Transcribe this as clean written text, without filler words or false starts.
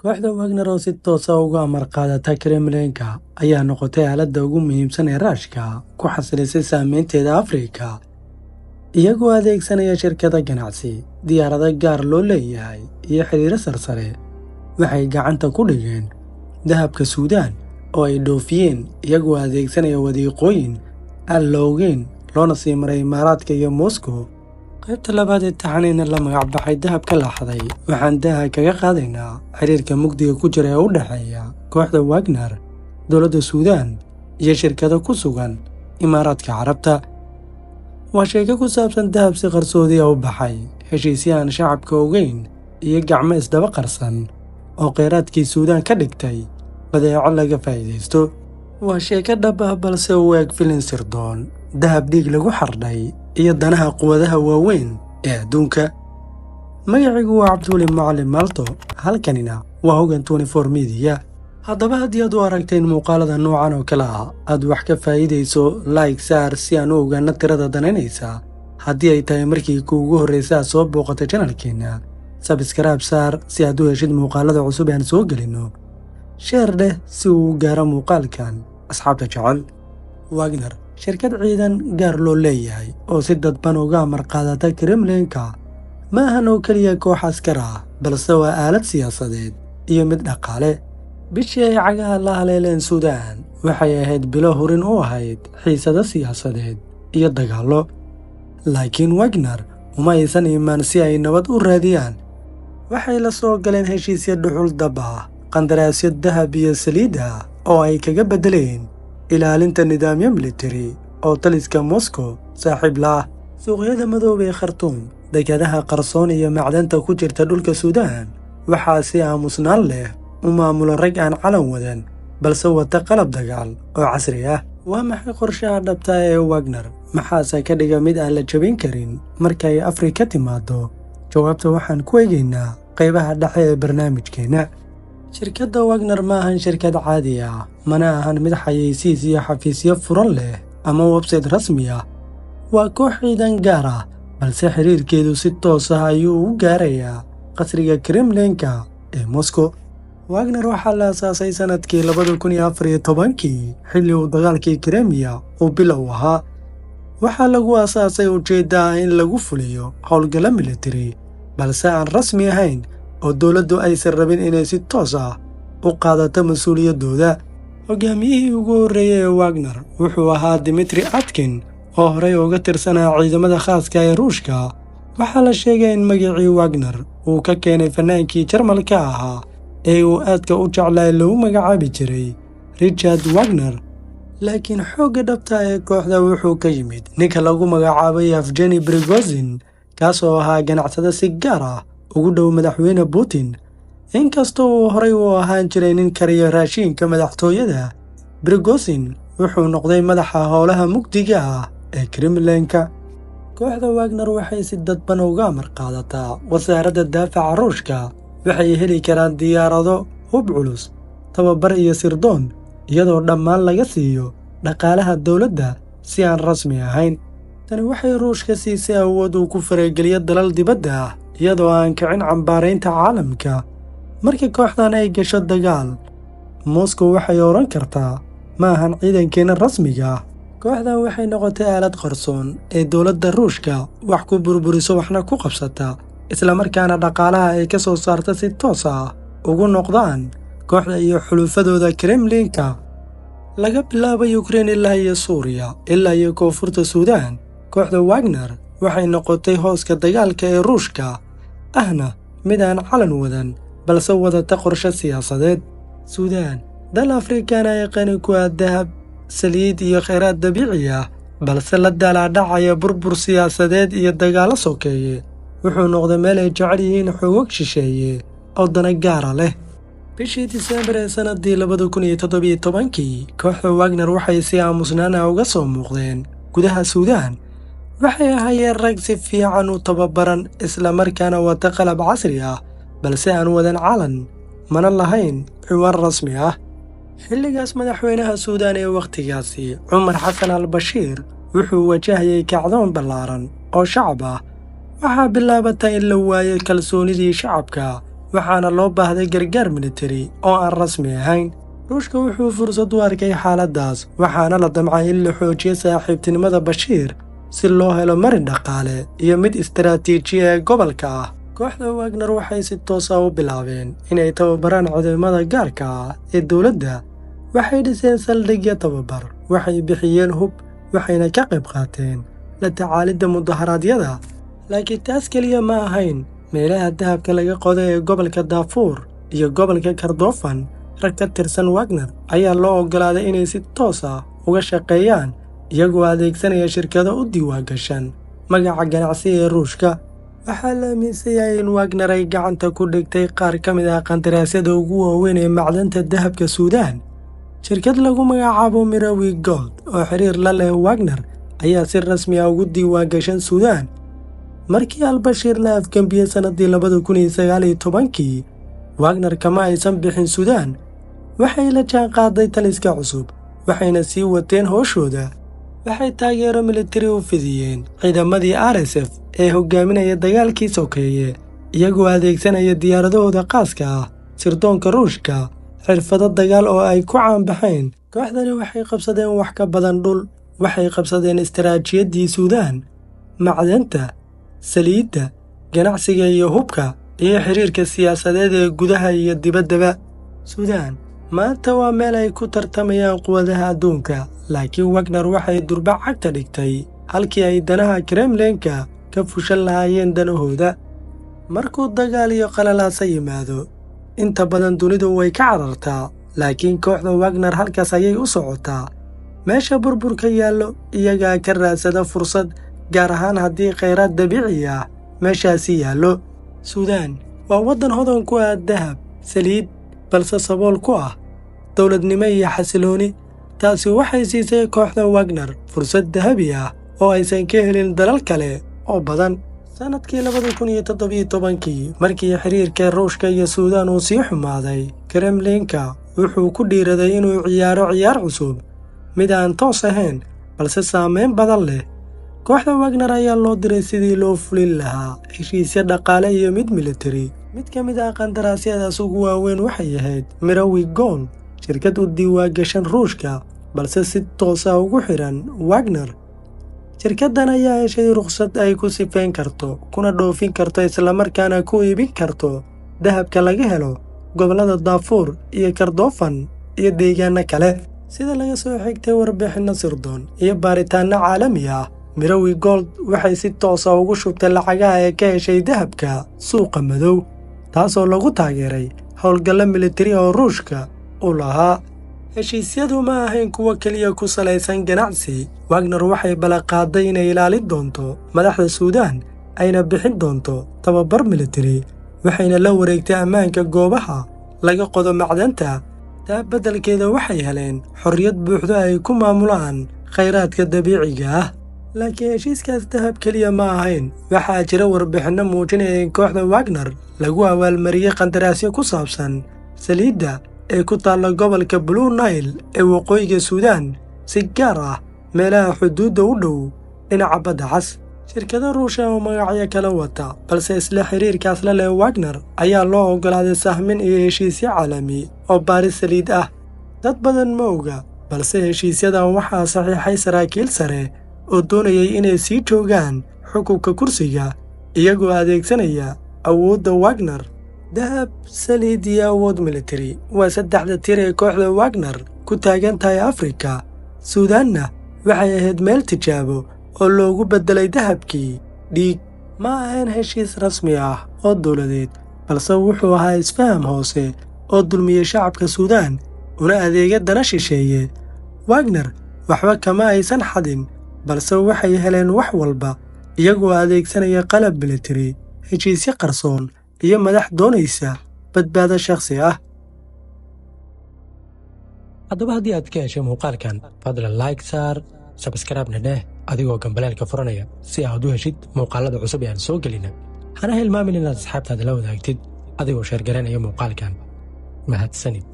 kooxda Wagner oo si toos ah uga amar qaadata Kremlin-ka ayaa noqotay aaladda ugu muhiimsan ee Ruushka ku xasilisay saameynteeda Afrika, iyagoo adeegsanaya shirkado ganacsi, diyaarado gaar loo leeyahay iyo xiriiro sarsare. Waxay gacanta ku dhigeen dahabka Suudaan oo ay dhoofiyeen iyagoo adeegsanaya wadiiqooyin aan la ogeyn loona sii maray Imaaraadka iyo Moscow. qaybta labaad ee taxaniina la magac baxay dahabka la xaday, waxaan daaha kaga qaadaynaa xiriirka mugdiga ku jira ee u dhexeeya kooxda Wagner, dowladda Suudaan iyo shirkado ku sugan Imaaraadka Carabta. waa sheeko ku saabsan dahab si qarsoodi ah u baxay, heshiisyo aan shacabka ogeyn iyo gacmo isdaba qarsan oo kheyraadkii Suudaan ka dhigtay badeeco laga faa'iidaysto. waa sheeko dhab ah balse u eg filin sirdoon, dahab dhiig lagu xardhay iyo danaha quwadaha waaweyn ee adduunka. magacigu waa Cabduuli Macalin Maalto, halkanina waa Hogan 24 Media. haddaba haddii aad u aragteen muuqaalada noocan oo kale ah aad wax ka faa'iidayso, like saar si aan u ogaano tirada danaynaysa. haddii ay tahay markii kuugu horreysa aad soo booqatay channelkeena, sabskaraab saar si aad u heshid muuqaalada cusub ee aan soo gelinno. sheer dheh si uu u gaaro muuqaalkan asxaabta jecel. Wagner, shirkad ciidan gaar loo leeyahay oo si dadban uga amar qaadata Kremlin-ka, ma ahan oo keliya koox askar ah, balse waa aalad siyaasadeed iyo mid dhaqaale. bishii ay cagaha la haleeleen Suudaan waxay ahayd bilo hurin u ahayd xiisado siyaasadeed iyo dagaallo. laakiin Wagner uma aysan imaan si ay nabad u raadiyaan. waxay la soo galeen heshiisyo dhuxul dab ah, qandaraasyo dahab iyo saliid ah oo ay kaga beddeleen ilaalinta nidaamyo militari oo taliska Moscow saaxiib la ah. suuqyada madoobay ee Khartoum, dekedaha qarsoon iyo macdanta ku jirta dhulka Suudaan waxaa si aamusnaan leh u maamula rag aan calan wadan balse wata qalab dagaal oo casri ah. waa maxay qorshaha dhabta ee Wagner? maxaase ka dhiga mid aan la jabin karin marka ay Afrika timaado? jawaabta waxaan ku eegaynaa qaybaha dhexe ee barnaamijkeena. shirkadda Wagner ma ahan shirkad caadi ah, mana ahan mid xayeysiis iyo xafiisyo furan leh ama website rasmi ah. waa koox ciidan gaar ah, balse xiriirkeedu si toos ah ayuu u gaarayaa qasriga Kremlin-ka ee Moscow. Wagner waxaa la aasaasay sanadkii 2014 xilli uu dagaalkii Crimea uu bilow ahaa. waxaa lagu aasaasay ujeedda ah in lagu fuliyo howlgallo militari balse aan rasmi ahayn oo dowladdu aysan rabin inay si toos ah u qaadato mas-uuliyaddooda. hogaamiyihii ugu horreeyay ee Wagner wuxuu ahaa Dmitry Atkin oo horey uga tirsanaa ciidamada khaaska ee Ruushka. waxaa la sheegay in magacii Wagner uu ka keenay fanaankii Jarmalka ahaa ee uu aadka u jeclaa lagu magacaabi jiray Richard Wagner. laakiin xoogga dhabta ee kooxda wuxuu ka yimid ninka lagu magacaabay Yevgeny Prigozhin, kaas oo ahaa ganacsade si gaar ah ugu dhow madaxweyne Putin. inkastoo uu horey u ahaan jiray nin kariya raashinka madaxtooyada, Prigozhin wuxuu noqday madaxa howlaha mugdiga ah ee Kremlin-ka. kooxda Wagner waxay si dadban uga amar qaadataa wasaaradda daafaca Ruushka. waxay heli karaan diyaarado, hub culus, tababar iyo sirdoon, iyadoo dhammaan laga siiyo dhaqaalaha dowladda si aan rasmi ahayn. tani waxay Ruushka siisay awood uu ku farageliyo dalal dibadda ah iyadoo aan kicin cambaaraynta caalamka. markii kooxdan ay gasho dagaal, Moscow waxay oran kartaa ma ahan ciidankeena rasmiga ah. kooxdan waxay noqotay aalad qarsoon ee dowladda Ruushka wax ku burburiso waxna ku qabsata, islamarkaana dhaqaalaha ay ka soo saarta si toos ah ugu noqdaan kooxda iyo xulufadooda Kremlin-ka. laga bilaabo Ukraine ilaa iyo Suuriya ilaa iyo koonfurta Suudaan, kooxda Wagner waxay noqotay hooska dagaalka ee Ruushka, ahna mid aan calan wadan balse wadata qorshe siyaasadeed. Suudaan, dal Afrikaan ay qani ku ah dahab, saliid iyo kheyraad dabiici ah, balse la daalaa-dhacaya burbur siyaasadeed iyo dagaallo sokeeye, wuxuu noqday meel ay jecel yihiin xoogag shisheeye oo dana gaara leh. bishii Diseembar ee sanadii 2017, kooxda Wagner waxay si aamusnaan ah uga soo muuqdeen gudaha Suudaan. waxay ahaayeen rag si fiican u tababaran islamarkaana wata qalab casri ah balse aan wadan calan, mana lahayn ciwaan rasmi ah. xilligaas madaxweynaha Suudaan ee wakhtigaasi, Cumar Xasan al-Bashiir, wuxuu wajahayay kacdoon ballaaran oo shacab ah. waxaa bilaabatay in la waayo kalsoonidii shacabka waxaana loo baahday gargaar militari oo aan rasmi ahayn. ruushka wuxuu fursad u arkay xaaladdaas, waxaana la damcay in la xoojiyo saaxiibtinimada Bashiir si loo helo marin dhaqaale iyo mid istaraatiiji ee gobolka ah. kooxda Wagner waxay si toos ah u bilaabeen inay tababaraan ciidamada gaarka ah ee dowladda. waxay dhiseen saldhigyo tababar, waxay bixiyeen hub, waxayna ka qayb qaateen la tacaalidda mudaharaadyada. laakiin taas keliya ma ahayn. meelaha dahabka laga qodo ee gobolka Darfur iyo gobolka Kordofan, rag ka tirsan Wagner ayaa loo oggolaaday inay si toos ah uga shaqeeyaan iyagoo adeegsanaya shirkado u diiwaangashan magaca ganacsi ee Ruushka. waxaa la aaminsan yahay in Wagner ay gacanta ku dhigtay qaar ka mid ah qandaraasyada ugu waaweyn ee macdanta dahabka Suudaan. shirkad lagu magacaabo Mirawi Gold oo xiriir la leh Wagner ayaa si rasmi ah ugu diiwaangashan Suudaan. markii al-Bashiir la afgambiyey sanadii 2019, Wagner kama aysan bixin Suudaan. waxay la jaan qaaday taliska cusub, waxayna sii wateen howshooda. waxay taageero militari u fidiyeen ciidamadii RSF ee hogaaminaya dagaalkii sokeeye, iyagoo adeegsanaya diyaaradahooda qaaska ah, sirdoonka Ruushka, xirfado dagaal oo ay ku caanbaxeen. kooxdani waxay qabsadeen wax ka badan dhul, waxay qabsadeen istaraatiijiyadii Suudaan, macdanta, saliidda, ganacsiga iyo hubka, iyo xiriirka siyaasadeed ee gudaha iyo dibaddaba. Suudaan maanta waa meel ay ku tartamayaan quwadaha adduunka, laakiin Wagner waxay durba cagta dhigtay halkii ay danaha Kremlinka ka fushan lahaayeen danahooda. markuu dagaal iyo qalalaasa yimaado, inta badan dunidu way ka carartaa, laakiin kooxda Wagner halkaas ayay u socotaa. meesha burburka yaallo iyagaa ka raadsada fursad, gaar ahaan haddii kheyraad dabiici ah meeshaasi yaallo. Suudaan waa waddan hodan ku ah dahab, saliid, balse sabool ku ah dowladnimo iyo xasilooni. taasi waxay siisay kooxda Wagner fursad dahabi ah oo aysan ka helin dalal kale oo badan. sanadkii 2017, markii xiriirka Ruushka iyo Suudaan uu sii xumaaday, Kremlinka wuxuu ku dhiiraday inuu ciyaaro ciyaar cusub, mid aan toos ahayn balse saameyn badan leh. kooxda Wagner ayaa loo diray sidii loo fulin lahaa heshiisyo dhaqaale iyo mid militari. mid ka mid ah qandaraasyadaas ugu waaweyn waxay ahayd Mirawi Gold, shirkad u diiwaangashan Ruushka balse si toos ah ugu xiran Wagner. shirkaddan ayaa heshay rukhsad ay ku sifayn karto, kuna dhoofin karto, islamarkaana ku iibin karto dahabka laga helo gobollada Darfur iyo Kordofan iyo deegaano kale. sida laga soo xigtay warbixinno sirdoon iyo baaritaanno caalami ah, Mirawi Gold waxay si toos ah ugu shubtay lacagaha ee ka heshay dahabka suuqa madow, taasoo lagu taageeray howlgallo militari oo Ruushka u lahaa. heshiisyadu ma ahayn kuwo keliya ku salaysan ganacsi. Wagner waxay ballanqaaday inay ilaalin doonto madaxda Suudaan, ayna bixin doonto tababar militari, waxayna la wareegtay ammaanka goobaha laga qodo macdanta. taa beddelkeeda waxay heleen xorriyad buuxda ay ku maamulaan kheyraadka dabiiciga ah. laakiin heshiiskaas dahab keliya ma ahayn. waxaa jira warbixinno muujinaya in kooxda Wagner lagu abaalmariyey qandaraasyo ku saabsan saliidda ee ku taalla gobolka Blue Nile ee waqooyiga Suudaan, si gaar ah meelaha xuduudda u dhow dhinaca badda cas. shirkado Ruush ah oo magacyo kala wata balse isla xiriirkaas la leh Wagner ayaa loo oggolaaday sahmin iyo heshiisyo caalami oo baaris saliid ah. dad badan ma oga, balse heshiisyadan waxaa saxiixay saraakiil sare oo doonayay inay sii joogaan xukunka kursiga, iyagoo adeegsanaya awoodda Wagner. dahab, saliid iyo awood militari waa saddexda tir ee kooxda Wagner ku taagan tahay Afrika. Suudaanna waxay ahayd meel tijaabo oo loogu beddelay dahabkii dhiig. ma ahayn heshiis rasmi ah oo dowladeed, balse wuxuu ahaa isfaham hoose oo dulmiyey shacabka Suudaan una adeega dana shisheeye. Wagner waxba kama aysan xadin, balse waxay heleen wax walba iyagoo adeegsanaya qalab militari, heshiisyo qarsoon iyo madax doonaysa badbaado shakhsi ah. haddaba haddii aad ka heshay muuqaalkan, fadlan like saar, sabskraibna dheh adigoo gambaleelka furanaya si aad u heshid muuqaalada cusub ee aan soo gelina. hana hilmaamin inaad asxaabtaada la wadaagtid adigoo sheergaranaya muuqaalkan. mahadsanid.